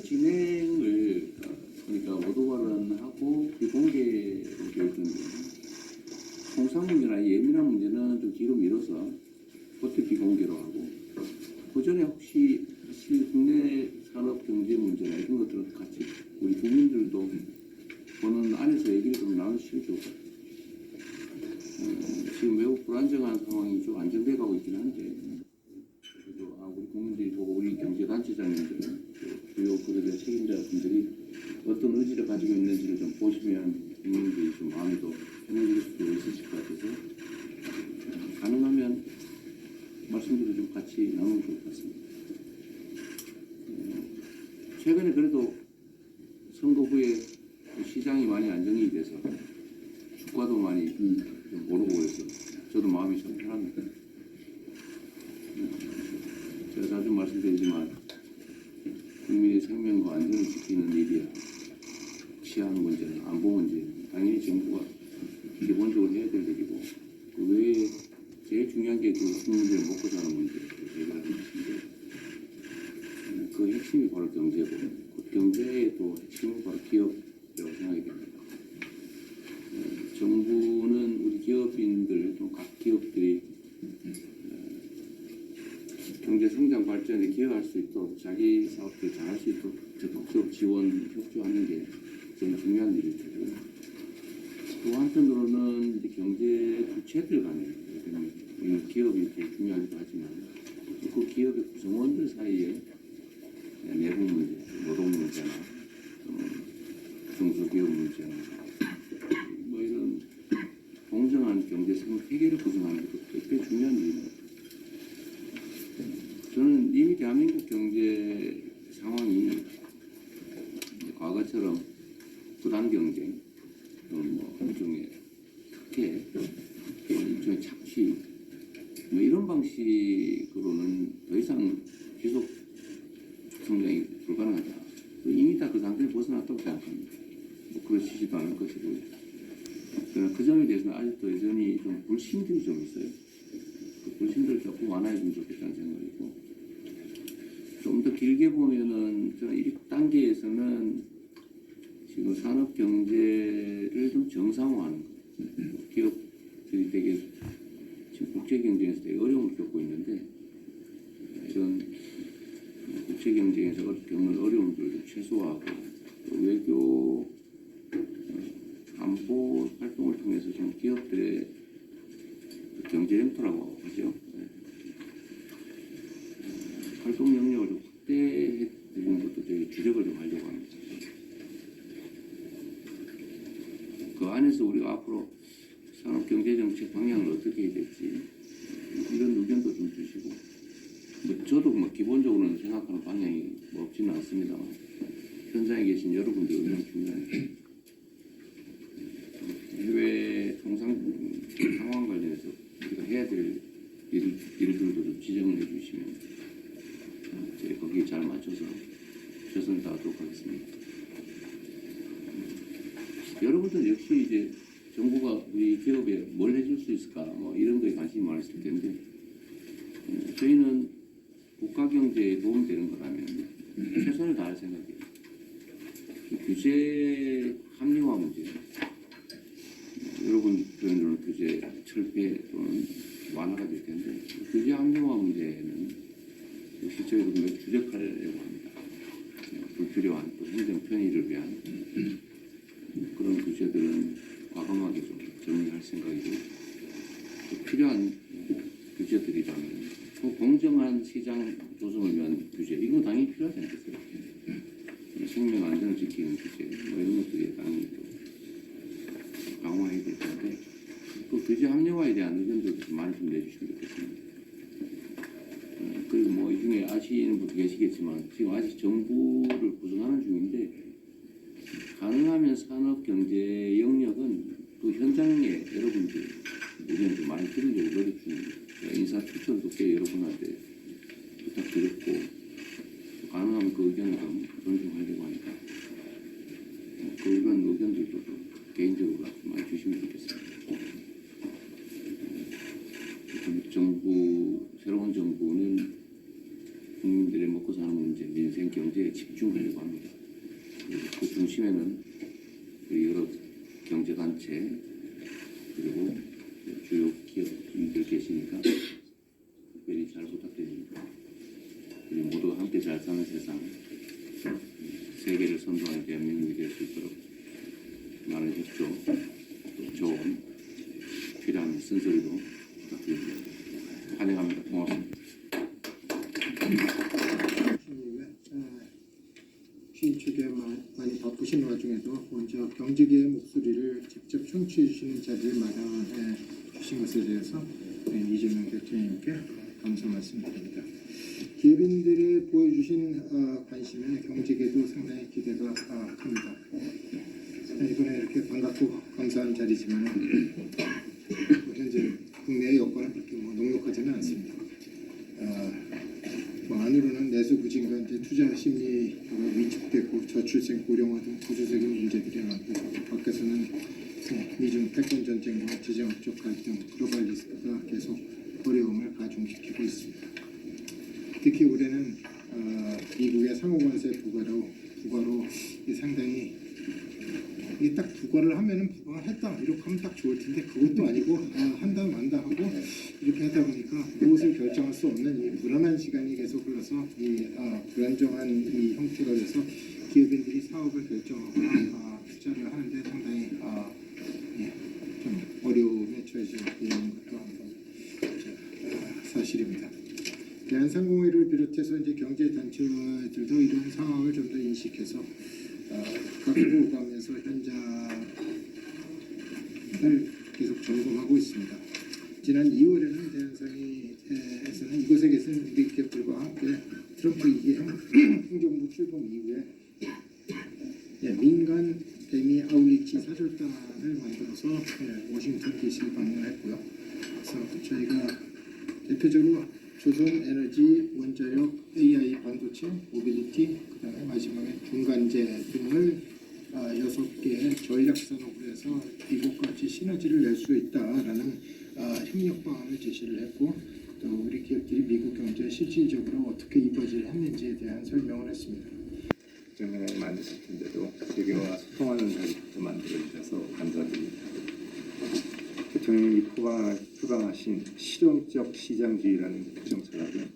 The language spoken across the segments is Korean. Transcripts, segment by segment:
진행을 그러니까 모두 발언하고 비공개로 되어 있는데 통상 문제나 예민한 문제는 좀 뒤로 미뤄서 그때 비공개로 하고 그 전에 혹시 국내 산업 경제 문제나 이런 것들은 같이 우리 국민들도 보는 안에서 얘기를 좀 나누시면 좋을 것 같아요. 지금 매우 불안정한 상황이 좀 안정돼 가고 있긴 한데 그래도 우리 국민들이 보고 우리 경제단체장님들 주요 그들의 책임자분들이 어떤 의지를 가지고 있는지를 좀 보시면 국민들이 좀 마음이 더 편해질 수도 있으실 것 같아서 가능하면 말씀들을 좀 같이 나누면 좋을 것 같습니다. 최근에 그래도 선거 후에 시장이 많이 안정이 돼서 주가도 많이 좀 오르고 해서 저도 마음이 참 편합니다. 제가 자주 말씀드리지만 국민의 생명과 안전을 지키는 일이야 치안 문제는 안보 문제는 당연히 정부가 기본적으로 해야 될 일이고 그 외에 제일 중요한 게 그 국민들의 먹고 사는 문제를 해결하는 것인데 그 핵심이 바로 경제고 그 경제의 또 핵심은 바로 기업이라고 생각이 됩니다. 정부는 우리 기업인들 또 각 기업들이 경제 성장 발전에 기여할 수 있도록 자기 사업들 잘할 수 있도록 적극적으로 지원 협조하는 게 제일 중요한 일일 테고 또 한편으로는 경제 주체들 간에 기업이 제일 중요하기도 하지만 그 기업의 구성원들 사이에 내부 문제, 노동 문제나 중소기업 문제나 뭐 이런 공정한 경제 생태계를 구성하는 것도 꽤 중요한 일입니다. 저는 이미 대한민국 경제 상황이 과거처럼 부단 경쟁, 뭐 일종의 특혜, 일종의 착취, 뭐 이런 방식으로는 더 이상 지속 성장이 불가능하다. 이미 다 그 상태에 벗어났다고 생각합니다. 뭐 그러시지도 않을 것이고요. 그러나 그 점에 대해서는 아직도 여전히 좀 불신들이 좀 있어요. 그 불신들을 조금 완화해주면 좋겠다는 생각이고 좀 더 길게 보면은 저는 1단계에서는 지금 산업 경제를 좀 정상화하는 거예요. 기업들이 되게 지금 국제 경쟁에서 되게 어려움을 겪고 있는데 이런 국제 경쟁에서 겪는 어려움들을 좀 최소화하고 또 외교 안보 활동을 통해서 좀 기업들의 경제 렌터라고 하죠. 활동 영역을 좀 확대해 드리는 것도 되게 주력을 좀 하려고 합니다. 그 안에서 우리가 앞으로 산업경제정책 방향을 어떻게 해야 될지 이런 의견도 좀 주시고 뭐 저도 뭐 기본적으로는 생각하는 방향이 뭐 없지는 않습니다만 현장에 계신 여러분들 의견이 중요합니다. 해외 통상 상황 관련해서 우리가 해야 될 일들도 좀 지정을 해주시면 제가 거기에 잘 맞춰서 최선을 다하도록 하겠습니다. 여러분들 역시 이제 정부가 우리 기업에 뭘 해줄 수 있을까 뭐 이런 거에 관심이 많으실 텐데 저희는 국가 경제에 도움되는 거라면 최선을 다할 생각이에요. 규제 합리화 문제 여러분들은 규제 철폐 또는 완화가 될 텐데 규제 합리화 문제는 역시 저희도 매우 주력하려고 합니다. 불필요한 또 행정 편의를 위한 그런 규제들은 과감하게 좀 정리할 생각이고 또 필요한 규제들이라면 또 공정한 시장 조성을 위한 규제 이거 당연히 필요하지 않겠어요? 생명 안전을 지키는 규제 뭐 이런 것들이 당연히 또 강화해야 될 텐데 또 규제 합리화에 대한 의견도 좀 많이 좀 내주시면 좋겠습니다. 그리고 뭐 이 중에 아시는 분도 계시겠지만 지금 아직 정부를 구성하는 중인데 가능하면 산업 경제 영역은 그 현장에 여러분들 의견 좀 많이 들으려고 노력 중입니다. 인사 추천도 꽤 여러분한테 부탁드렸고 가능하면 그 의견을 좀 존중하려고 하니까 그 의견들도 좀 개인적으로 많이 주시면 좋겠습니다. 새로운 정부는 국민들의 먹고 사는 문제, 민생 경제에 집중하려고 합니다. 그 중심에는 여러 경제단체 그리고 주요 기업인들 계시니까 특별히 잘 부탁드립니다. 그리고 모두가 함께 잘 사는 세상, 세계를 선도하는 대한민국이 될 수 있도록 많은 협조, 또 조언, 필요한 쓴소리도 부탁드립니다. 환영합니다. 고맙습니다. 취임축에 많이 바쁘신 와중에도 먼저 경제계의 목소리를 직접 청취해 주시는 자리를 마련해 주신 것에 대해서 이재명 대통령님께 감사 말씀드립니다. 기업인들이 보여주신 관심에 경제계도 상당히 기대가 큽니다. 이번에 이렇게 반갑고 감사한 자리지만 현재 국내의 여건은 그렇게 녹록하지는 않습니다. 안으로는 내수 부진과 이제 투자 심리가 위축되고 저출생 고령화 등 구조적인 문제들이 많고 밖에서는 미중 패권 전쟁과 지정학적 갈등, 글로벌 리스크가 계속 어려움을 가중시키고 있습니다. 특히 올해는 미국의 상호관세 부과로 상당히 이게 딱 부과를 하면은 부과를 했다 이렇게 하면 딱 좋을 텐데 그것도 아니고 한다 만다 하고 이렇게 하다 보니까 무엇을 결정할 수 없는 이 불안한 시간이 계속 흘러서 이 불안정한 이 형태가 돼서 기업인들이 사업을 결정하거나 투자를 하는데 상당히 좀 어려움에 처해져 있는 것도 사실입니다. 대한상공회를 비롯해서 이제 경제단체들도 이런 상황을 좀 더 인식해서 갖고 가면서 현장을 계속 점검하고 있습니다. 지난 2월에는 대한상의에서는 이것에 계신 우리 기업들과 함께 트럼프 2기 행정부 출범 이후에 민간 대미 아웃리치 사절단을 만들어서 워싱턴 DC를 방문했고요. 그래서 저희가 대표적으로 조선에너지, 원자력, AI, 반도체, 모빌리티, 그다음에 마지막에 중간재 등을 6개의 전략산업으로 해서 미국과 같이 시너지를 낼 수 있다라는 협력 방안을 제시를 했고 또 우리 기업들이 미국 경제에 실질적으로 어떻게 이바지를 했는지에 대한 설명을 했습니다. 정량이 많으실 텐데도 세계와 소통하는 자리부터 만들어주셔서 감사드립니다. 대통령이 표방하신 실용적 시장주의라는 국정 철학은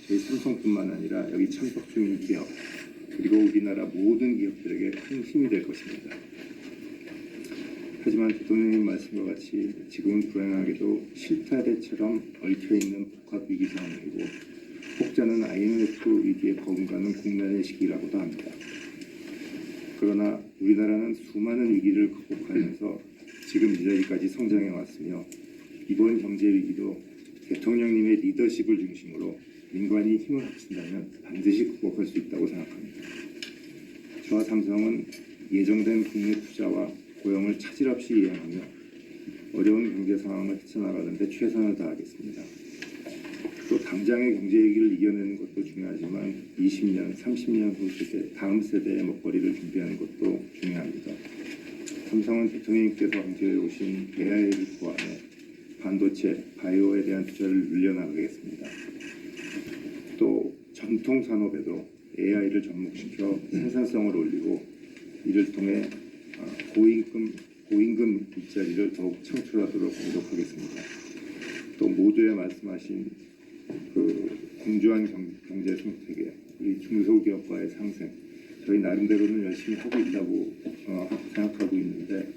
저희 삼성뿐만 아니라 여기 참석 중인 기업 그리고 우리나라 모든 기업들에게 큰 힘이 될 것입니다. 하지만 대통령님 말씀과 같이 지금은 불행하게도 실타래처럼 얽혀있는 복합 위기 상황이고 혹자는 IMF 위기에 버금가는 국난의 시기라고도 합니다. 그러나 우리나라는 수많은 위기를 극복하면서 지금 이 자리까지 성장해 왔으며 이번 경제 위기도 대통령님의 리더십을 중심으로 민관이 힘을 합친다면 반드시 극복할 수 있다고 생각합니다. 저와 삼성은 예정된 국내 투자와 고용을 차질 없이 이행하며 어려운 경제 상황을 헤쳐나가는 데 최선을 다하겠습니다. 또 당장의 경제 위기를 이겨내는 것도 중요하지만 20년, 30년 후 세대, 다음 세대의 먹거리를 준비하는 것도 중요합니다. 삼성은 대통령님께서 강조해 오신 AI를 포함해 반도체, 바이오에 대한 투자를 늘려나가겠습니다. 또 전통 산업에도 AI를 접목시켜 생산성을 올리고 이를 통해 고임금 일자리를 더욱 창출하도록 노력하겠습니다. 또 모두에 말씀하신 그 공정한 경제 생태계, 우리 중소기업과의 상생, 저희 나름대로는 열심히 하고 있다고 생각하고 있는데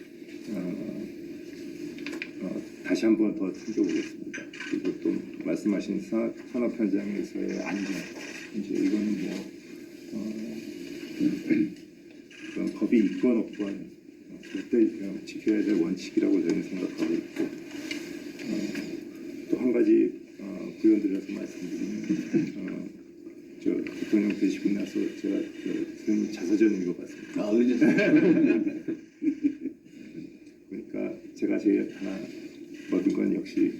다시 한번 더 챙겨보겠습니다. 그리고 또 말씀하신 산업 현장에서의 안전, 이제 이거는 그런 법이 있건 없건 절대 지켜야 될 원칙이라고 저는 생각하고 있고 또 한 가지 부연드려서 말씀드리면 저 대통령 되시고 나서 제가 선생님 자서전 읽어봤습니다. 그러니까 제가 제일 하나 얻은 건 역시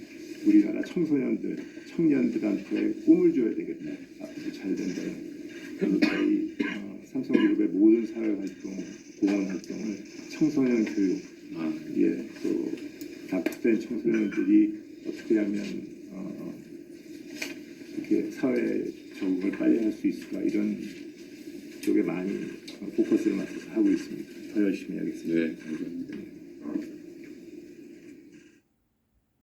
우리나라 청년들한테 꿈을 줘야 되겠다. 앞으로 잘 된다는. 그래서 저희 삼성그룹의 모든 사회활동, 공헌활동을 청소년 교육, 또 낙후된 청소년들이 어떻게 하면 이렇게 사회에 적응을 빨리 할 수 있을까 이런 쪽에 많이 포커스를 맞춰서 하고 있습니다. 더 열심히 하겠습니다. 네, 감사합니다.